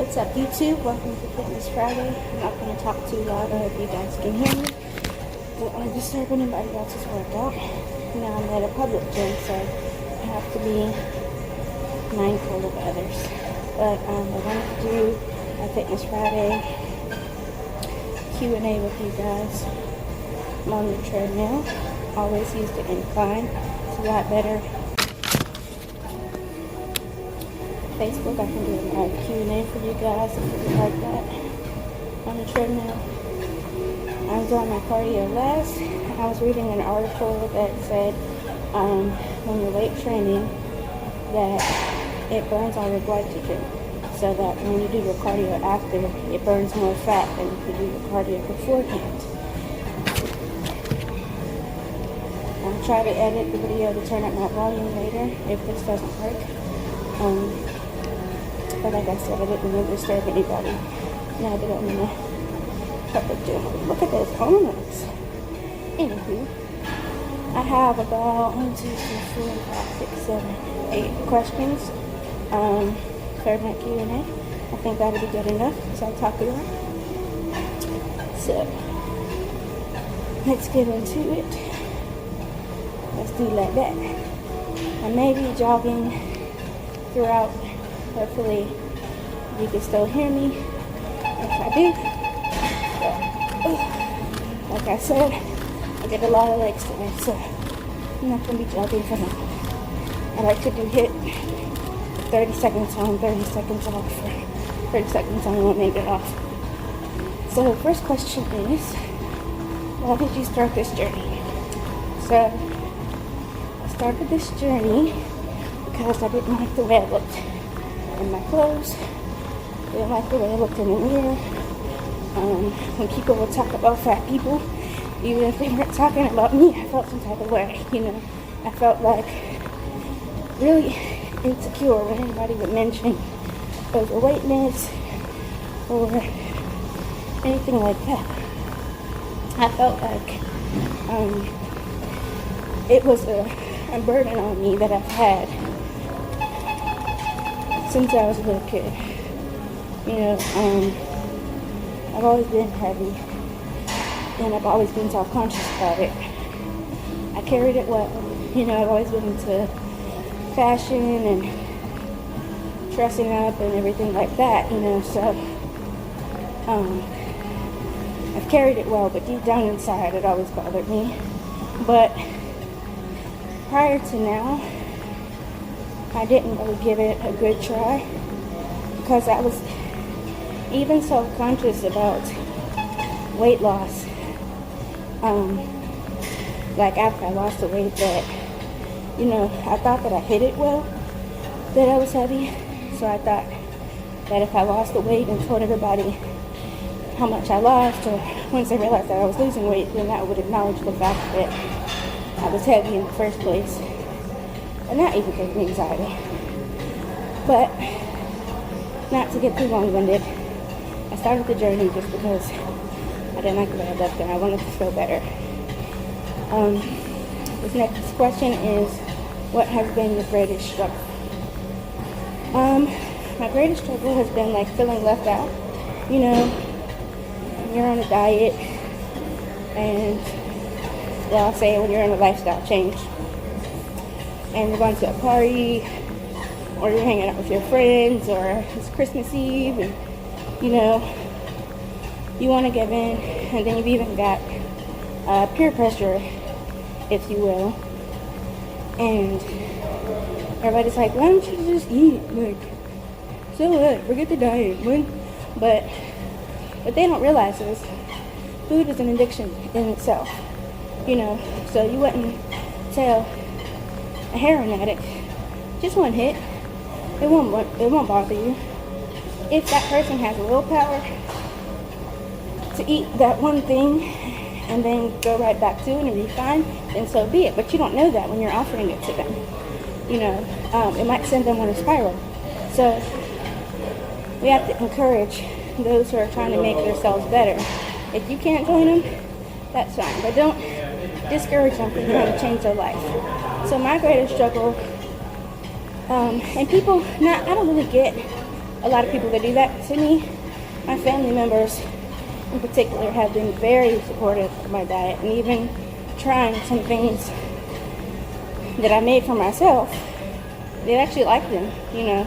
What's up, YouTube? Welcome to Fitness Friday. I'm not going to talk too loud. I hope you guys can hear me. Don't want to disturb anybody else's workout. Now I'm at a public gym, so I have to be mindful of others. But I wanted to do a Fitness Friday Q&A with you guys. I'm on the treadmill. Always use the incline. It's a lot better. Facebook, I can do a live Q&A for you guys if you like that on the treadmill. I was on my cardio last. I was reading an article that said when you're weight training that it burns all your glycogen, so that when you do your cardio after, it burns more fat than if you do your cardio beforehand. I'll try to edit the video to turn up my volume later if this doesn't work. But like I said, I didn't want to disturb anybody. Now that I'm in a public gym. Look at those arms. Anywho, I have about 1, 2, 3, 4, 5, 6, 7, 8 questions for my Q&A. I think that'll be good enough because I talk a lot. So, let's get into it. Let's do like that. I may be jogging throughout. Hopefully you can still hear me. If I do, like I said, I get a lot of legs today, so I'm not going to be jogging for long. I like to do HIIT 30 seconds on, 30 seconds off, or 30 seconds on, 1 minute off. So the first question is, why did you start this journey? So I started this journey because I didn't like the way I looked in my clothes. Didn't like the way I looked in the mirror. When people would talk about fat people, even if they weren't talking about me, I felt some type of way, I felt like really insecure when anybody would mention overweightness or anything like that. I felt like it was a burden on me that I've had since I was a little kid. I've always been heavy, and I've always been self-conscious about it. I carried it well. I've always been into fashion and dressing up and everything like that, so I've carried it well, but deep down inside it always bothered me. But prior to now, I didn't really give it a good try because I was even self-conscious about weight loss. Like after I lost the weight that, I thought that I hid it well, that I was heavy. So I thought that if I lost the weight and told everybody how much I lost, or once they realized that I was losing weight, then that would acknowledge the fact that I was heavy in the first place. And that even gave me anxiety. But, not to get too long-winded, I started the journey just because I didn't like the way I looked and I wanted to feel better. This next question is, what has been your greatest struggle? My greatest struggle has been like feeling left out. You're on a diet, and I'll say when you're on a lifestyle change, and you're going to a party, or you're hanging out with your friends, or it's Christmas Eve, and you want to give in, and then you've even got peer pressure, if you will, and everybody's like, why don't you just eat? Like, so what? Forget the diet, man. But what they don't realize is food is an addiction in itself, so you wouldn't tell a heroin addict, just one hit, it won't bother you. If that person has willpower to eat that one thing and then go right back to it and be fine, then so be it. But you don't know that when you're offering it to them. It might send them on a spiral. So we have to encourage those who are trying to make themselves better. If you can't join them, that's fine. But don't discourage them from trying to change their life. So my greatest struggle, and people, I don't really get a lot of people that do that to me. My family members in particular have been very supportive of my diet, and even trying some things that I made for myself. They actually like them, you know.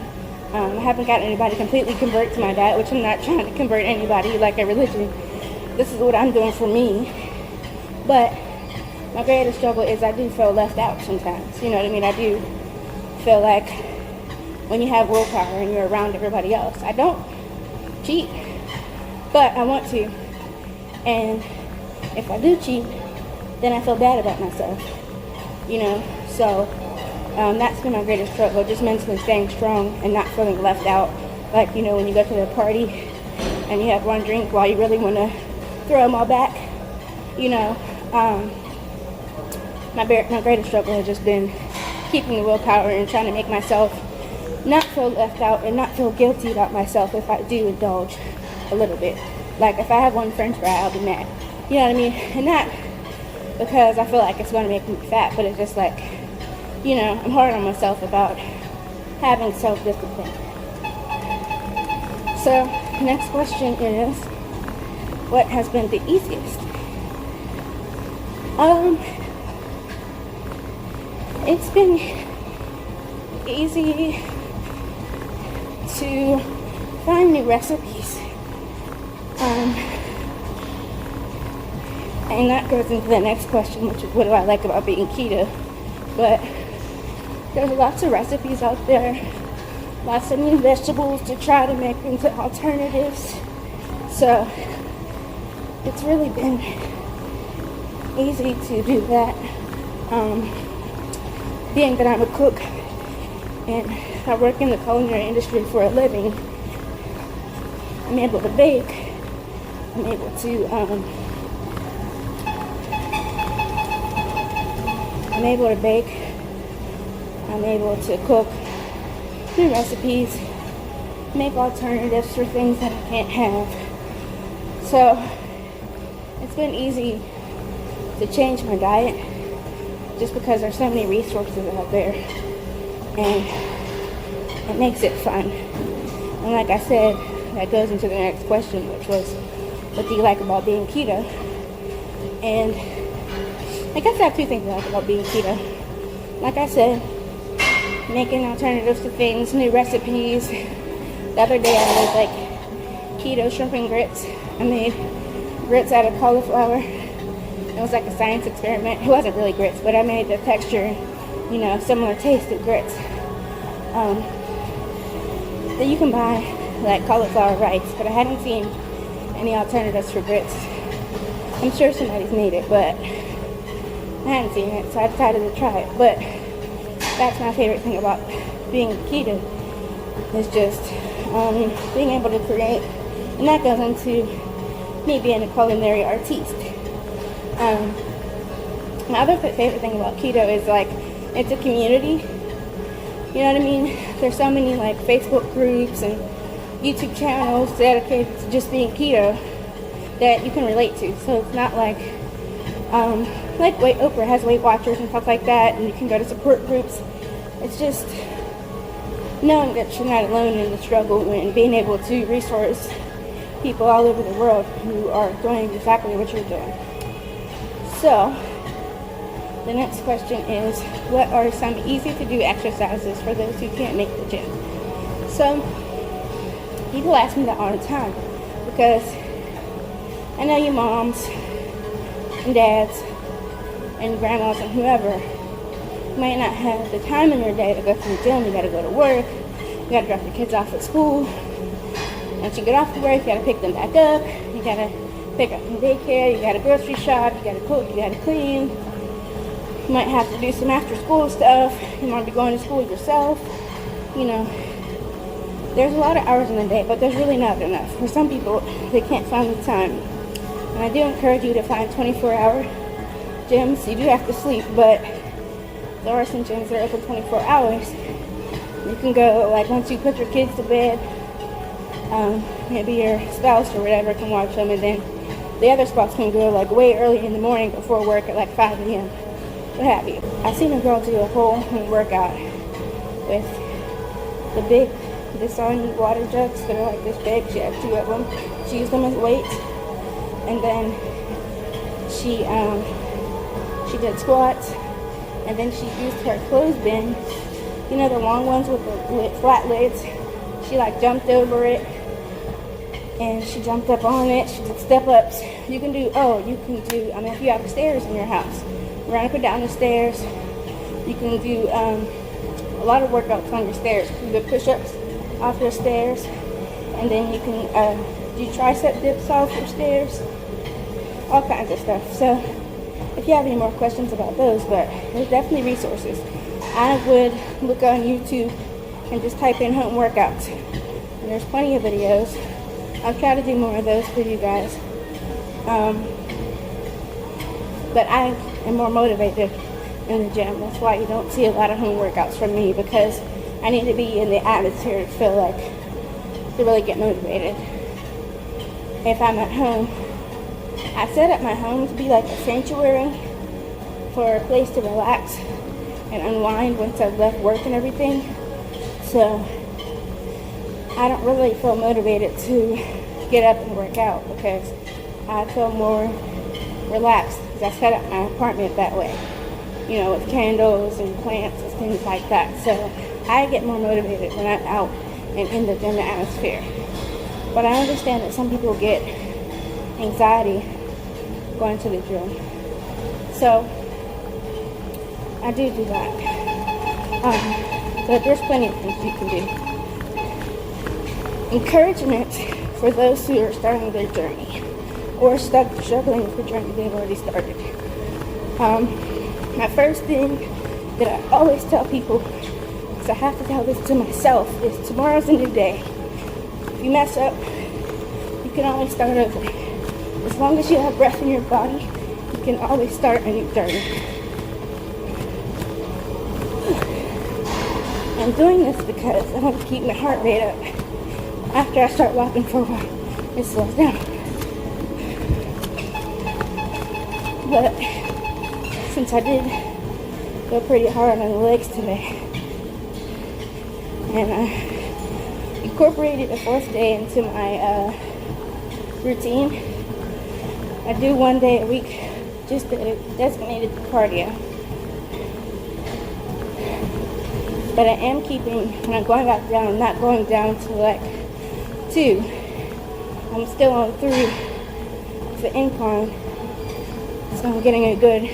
I haven't got anybody completely convert to my diet, which I'm not trying to convert anybody like a religion. This is what I'm doing for me. But my greatest struggle is I do feel left out sometimes. You know what I mean? I do feel like when you have willpower and you're around everybody else. I don't cheat, but I want to. And if I do cheat, then I feel bad about myself. You know? So that's been my greatest struggle, just mentally staying strong and not feeling left out. Like, you know, when you go to the party and you have one drink while you really want to throw them all back. You know, my greatest struggle has just been keeping the willpower and trying to make myself not feel left out and not feel guilty about myself if I do indulge a little bit. Like, if I have one french fry, I'll be mad. You know what I mean? And not because I feel like it's going to make me fat, but it's just like, you know, I'm hard on myself about having self-discipline. So, next question is, what has been the easiest? It's been easy to find new recipes. And that goes into the next question, which is what do I like about being keto? But there's lots of recipes out there, lots of new vegetables to try to make into alternatives. So it's really been easy to do that. Being that I'm a cook and I work in the culinary industry for a living, I'm able to bake. I'm able to I'm able to cook new recipes, make alternatives for things that I can't have. So it's been easy to change my diet just because there's so many resources out there, and it makes it fun. And like I said, that goes into the next question, which was, what do you like about being keto? And I guess I have two things I like about being keto. Like I said, making alternatives to things, new recipes. The other day I made like keto shrimp and grits. I made grits out of cauliflower. It was like a science experiment. It wasn't really grits, but I made the texture, you know, similar taste of grits. That you can buy like cauliflower rice, but I hadn't seen any alternatives for grits. I'm sure somebody's made it, but I hadn't seen it, so I decided to try it. But that's my favorite thing about being keto, is just being able to create, and that goes into me being a culinary artiste. My other favorite thing about keto is like, it's a community. You know what I mean? There's so many like Facebook groups and YouTube channels dedicated to just being keto that you can relate to. So it's not like Oprah has Weight Watchers and stuff like that, and you can go to support groups. It's just knowing that you're not alone in the struggle and being able to resource people all over the world who are doing exactly what you're doing. So the next question is, what are some easy to do exercises for those who can't make the gym? So people ask me that all the time, because I know you moms and dads and grandmas and whoever might not have the time in your day to go to the gym. You gotta go to work, you gotta drop your kids off at school. Once you get off of work, you gotta pick them back up, you gotta pick up from daycare, you gotta grocery shop, you gotta cook, you gotta clean. You might have to do some after school stuff, you might be going to school yourself. You know, there's a lot of hours in the day, but there's really not enough. For some people, they can't find the time. And I do encourage you to find 24-hour gyms. You do have to sleep, but there are some gyms that are open 24 hours. You can go, like, once you put your kids to bed, maybe your spouse or whatever can watch them, and then the other spouse can go, like, way early in the morning before work at, like, 5 a.m., what have you. I've seen a girl do a whole home workout with the big This on water jugs that are like this big. She had 2 of them. She used them as weights, and then she did squats, and then she used her clothesbin. You know, the long ones with the flat lids. She like jumped over it, and she jumped up on it. She did step ups. You can do. I mean, if you have stairs in your house, run up and down the stairs. You can do a lot of workouts on your stairs. You do push-ups off your stairs, and then you can do tricep dips off your stairs. All kinds of stuff. So if you have any more questions about those, but there's definitely resources. I would look on YouTube and just type in home workouts. And there's plenty of videos. I'll try to do more of those for you guys. But I am more motivated in the gym. That's why you don't see a lot of home workouts from me, because I need to be in the atmosphere to feel like, to really get motivated. If I'm at home, I set up my home to be like a sanctuary for a place to relax and unwind once I've left work and everything. So I don't really feel motivated to get up and work out, because I feel more relaxed because I set up my apartment that way, you know, with candles and plants and things like that. So I get more motivated when I'm out and in the gym atmosphere. But I understand that some people get anxiety going to the gym. So I do that. So there's plenty of things you can do. Encouragement for those who are starting their journey or struggling with the journey they've already started. My first thing that I always tell people, because I have to tell this to myself, is tomorrow's a new day. If you mess up, you can always start over. As long as you have breath in your body, you can always start a new journey. I'm doing this because I want to keep my heart rate up. After I start walking for a while, it slows down. But since I did go pretty hard on the legs today, and I incorporated the 4th day into my routine, I do 1 day a week just designated cardio. But I am keeping, when I'm going back down, I'm not going down to like 2. I'm still on 3 with the incline. So I'm getting a good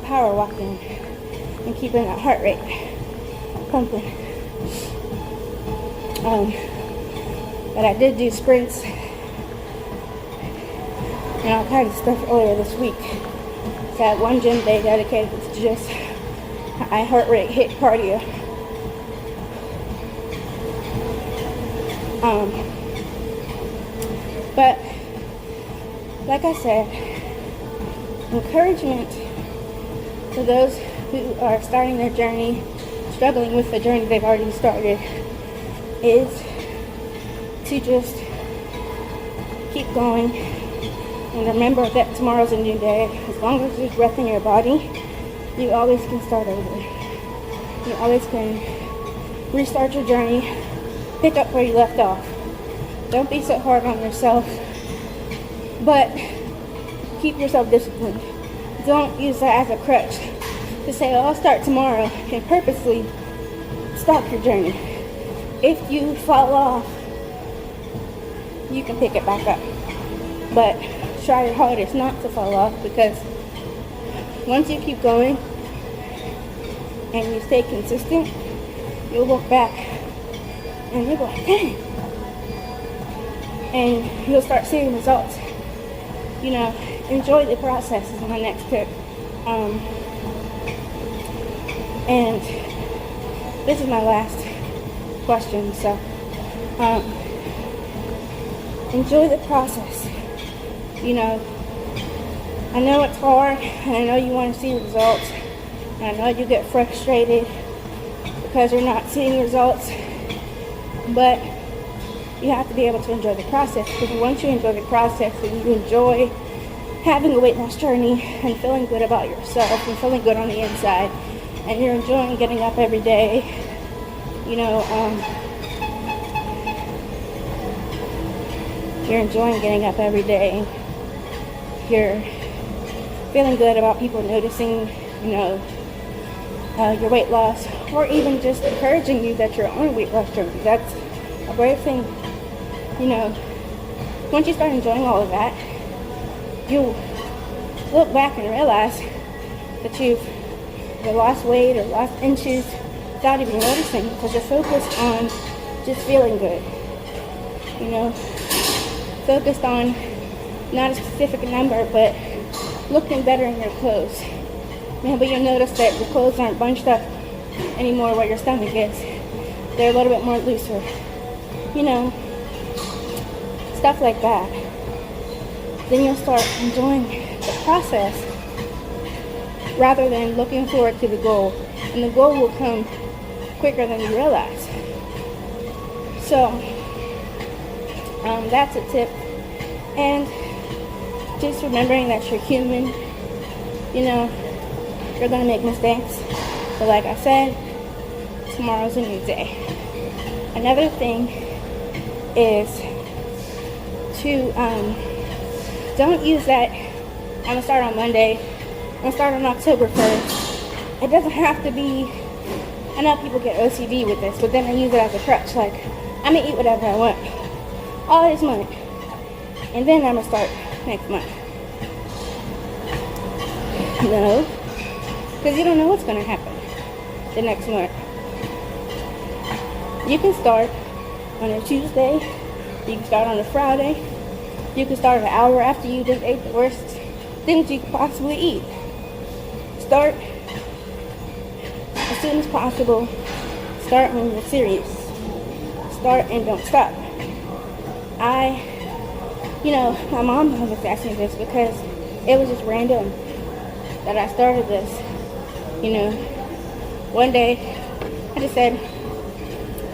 power walking and keeping that heart rate pumping. But I did do sprints and all kinds of stuff earlier this week. So I had one gym day dedicated to just high heart rate hit cardio. But like I said, encouragement for those who are starting their journey, struggling with the journey they've already started, is to just keep going and remember that tomorrow's a new day. As long as there's breath in your body, you always can start over. You always can restart your journey, pick up where you left off. Don't be so hard on yourself, but keep yourself disciplined. Don't use that as a crutch to say, oh, I'll start tomorrow, and purposely stop your journey. If you fall off, you can pick it back up. But try your hardest not to fall off, because once you keep going and you stay consistent, you'll look back and you'll go, dang. And you'll start seeing results. You know, enjoy the process is my next tip. And this is my last question. So, enjoy the process. You know, I know it's hard, and I know you want to see results, and I know you get frustrated because you're not seeing results, but you have to be able to enjoy the process, because once you enjoy the process and you enjoy having a weight loss journey and feeling good about yourself and feeling good on the inside, and you're enjoying getting up every day, you know, You're enjoying getting up every day. You're feeling good about people noticing, your weight loss, or even just encouraging you that you're on a weight loss journey. That's a brave thing. Once you start enjoying all of that, you look back and realize that you've lost weight or lost inches without even noticing, because you're focused on just feeling good. Focused on not a specific number, but looking better in your clothes. But you'll notice that your clothes aren't bunched up anymore where your stomach is. They're a little bit more looser. Stuff like that. Then you'll start enjoying the process rather than looking forward to the goal. And the goal will come quicker than you realize. So, that's a tip. And just remembering that you're human. You're going to make mistakes. But like I said, tomorrow's a new day. Another thing is to don't use that I'm going to start on Monday, I'm going to start on October 1st. It doesn't have to be, I know people get OCD with this, but then they use it as a crutch. Like, I'm going to eat whatever I want all this month, and then I'm going to start next month. No, because you don't know what's going to happen the next month. You can start on a Tuesday, you can start on a Friday, you can start an hour after you just ate the worst things you could possibly eat. Start as soon as possible. Start when you're serious. Start and don't stop. My mom always asked me this because it was just random that I started this. One day I just said,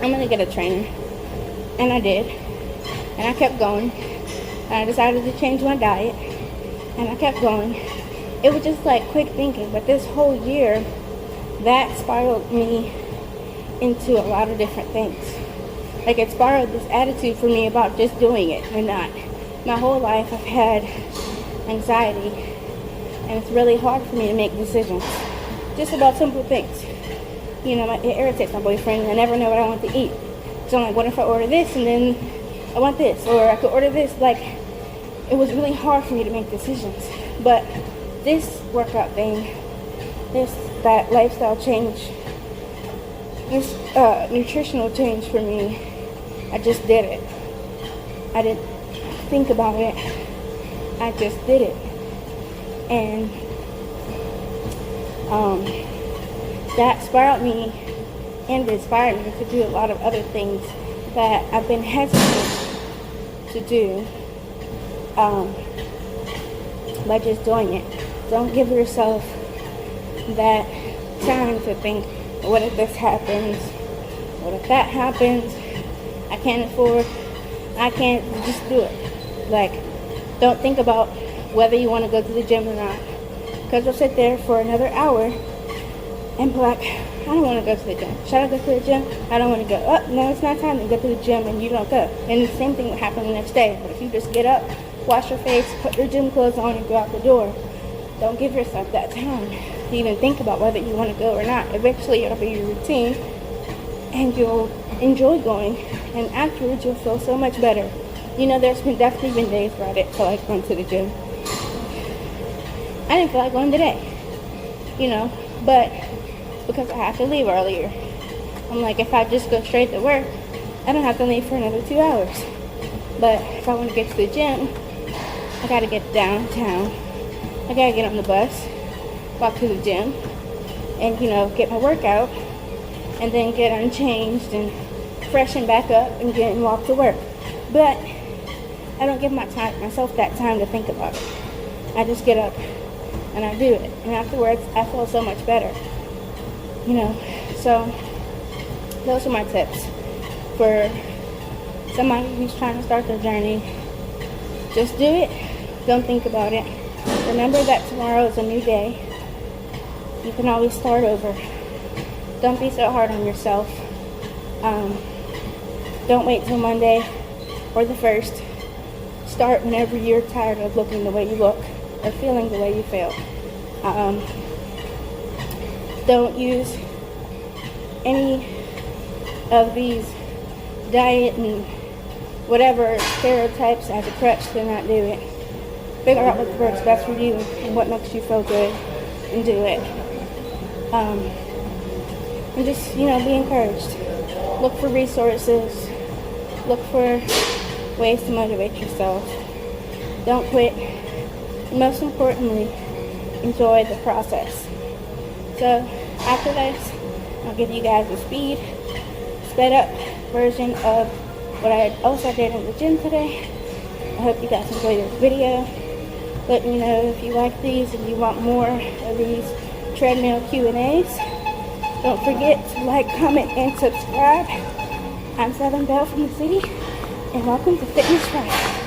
I'm gonna get a trainer. And I did. And I kept going. And I decided to change my diet. And I kept going. It was just like quick thinking. But this whole year, that spiraled me into a lot of different things. Like, it spiraled this attitude for me about just doing it and not. My whole life I've had anxiety. And it's really hard for me to make decisions. Just about simple things. It irritates my boyfriend. I never know what I want to eat. So I'm like, what if I order this and then I want this? Or I could order this. Like, it was really hard for me to make decisions. But this workout thing, that lifestyle change, this nutritional change for me, I just did it. I didn't think about it. I just did it. And that spiraled me and inspired me to do a lot of other things that I've been hesitant to do by just doing it. Don't give yourself that time to think, what if this happens? What if that happens? I can't afford, I can't, just do it. Like, don't think about whether you want to go to the gym or not. Because you'll sit there for another hour and be like, I don't want to go to the gym. Should I go to the gym? I don't want to go. Oh, no, it's not time to go to the gym, and you don't go. And the same thing will happen the next day. But if you just get up, wash your face, put your gym clothes on, and go out the door, don't give yourself that time to even think about whether you want to go or not. Eventually, it'll be your routine, and you'll enjoy going. And afterwards, you'll feel so much better. There's definitely been days where I didn't feel like going to the gym. I didn't feel like going today. But because I have to leave earlier. I'm like, if I just go straight to work, I don't have to leave for another 2 hours. But if I want to get to the gym, I gotta get downtown. I gotta get on the bus, walk to the gym, and get my workout, and then get unchanged and freshen back up and get and walk to work. But I don't give myself that time to think about it. I just get up and I do it, and afterwards I feel so much better. So those are my tips for somebody who's trying to start their journey. Just do it. Don't think about it. Remember that tomorrow is a new day. You can always start over. Don't be so hard on yourself. Don't wait till Monday or the 1st start whenever you're tired of looking the way you look or feeling the way you feel. Don't use any of these diet and whatever stereotypes as a crutch to not do it. Figure out what works best for you and what makes you feel good and do it. And just, be encouraged. Look for resources. Look for ways to motivate yourself. Don't quit. And most importantly, enjoy the process. So after this, I'll give you guys a sped up version of what I also did in the gym today. I hope you guys enjoyed this video. Let me know if you like these and you want more of these treadmill Q&As. Don't forget to like, comment, and subscribe. I'm Southern Belle from the city, and welcome to Fitness Friday.